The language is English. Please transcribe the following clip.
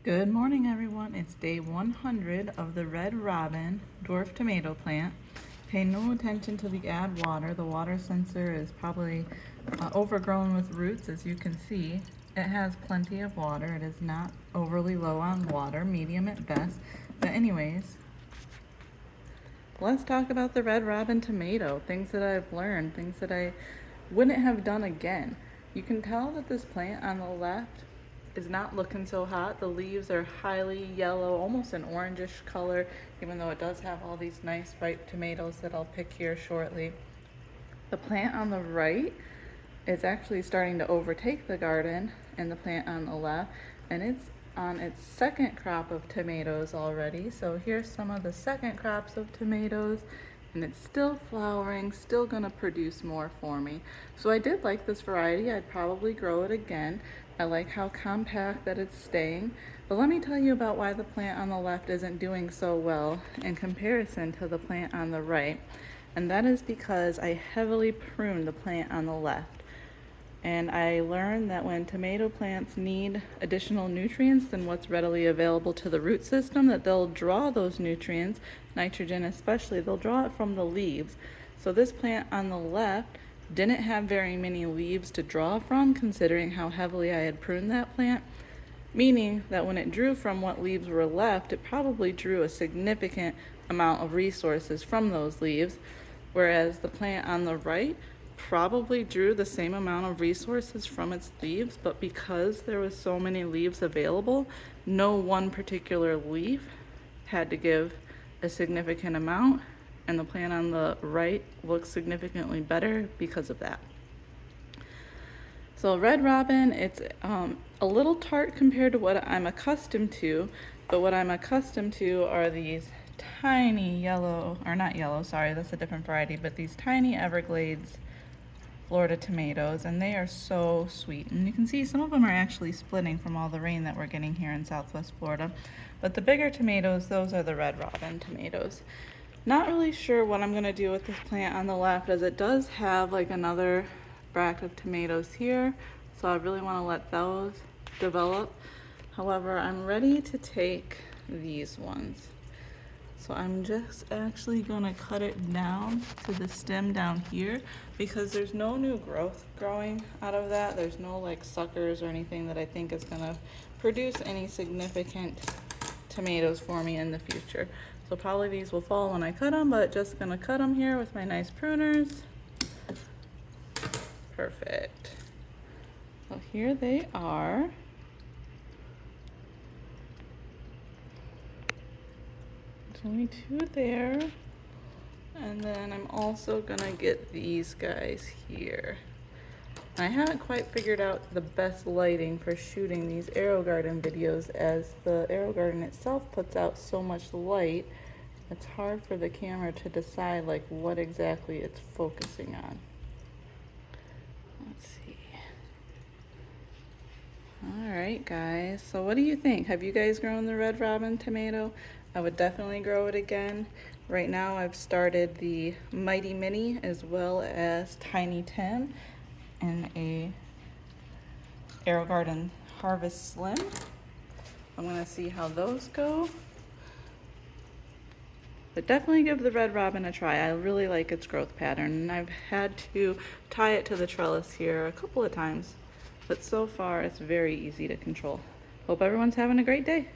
Good morning, everyone. It's day 100 of the Red Robin Dwarf Tomato plant. Pay no attention to the add water. The water sensor is probably overgrown with roots, as you can see. It has plenty of water. It is not overly low on water, medium at best. But anyways, let's talk about the Red Robin tomato, things that I've learned, things that I wouldn't have done again. You can tell that this plant on the left is not looking so hot. The leaves are highly yellow, almost an orangish color, even though it does have all these nice ripe tomatoes that I'll pick here shortly. The plant on the right is actually starting to overtake the garden and the plant on the left, and it's on its second crop of tomatoes already. So here's some of the second crops of tomatoes, and it's still flowering, still gonna produce more for me. So I did like this variety. I'd probably grow it again. I like how compact that it's staying. But let me tell you about why the plant on the left isn't doing so well in comparison to the plant on the right. And that is because I heavily pruned the plant on the left. And I learned that when tomato plants need additional nutrients than what's readily available to the root system, that they'll draw those nutrients, nitrogen especially, they'll draw it from the leaves. So this plant on the left didn't have very many leaves to draw from, considering how heavily I had pruned that plant, meaning that when it drew from what leaves were left, it probably drew a significant amount of resources from those leaves, whereas the plant on the right probably drew the same amount of resources from its leaves, but because there was so many leaves available, no one particular leaf had to give a significant amount, and the plant on the right looks significantly better because of that. So Red Robin, it's a little tart compared to what I'm accustomed to, but what I'm accustomed to are these tiny yellow, or not yellow, sorry, that's a different variety, but these tiny Everglades Florida tomatoes, and they are so sweet. And you can see some of them are actually splitting from all the rain that we're getting here in Southwest Florida. But the bigger tomatoes, those are the Red Robin tomatoes. Not really sure what I'm gonna do with this plant on the left, as it does have like another bract of tomatoes here. So I really wanna let those develop. However, I'm ready to take these ones. So I'm just actually gonna cut it down to the stem down here, because there's no new growth growing out of that. There's no like suckers or anything that I think is gonna produce any significant tomatoes for me in the future. So probably these will fall when I cut them, but just gonna cut them here with my nice pruners. Perfect. So here they are. There's only two there. And then I'm also gonna get these guys here. I haven't quite figured out the best lighting for shooting these Aerogarden videos, as the Aerogarden itself puts out so much light. It's hard for the camera to decide like what exactly it's focusing on. Let's see. All right, guys. So what do you think? Have you guys grown the Red Robin tomato? I would definitely grow it again. Right now I've started the Mighty Mini as well as Tiny Tim in a Aerogarden Harvest Slim. I'm gonna see how those go. But definitely give the Red Robin a try. I really like its growth pattern, and I've had to tie it to the trellis here a couple of times, but so far it's very easy to control. Hope everyone's having a great day.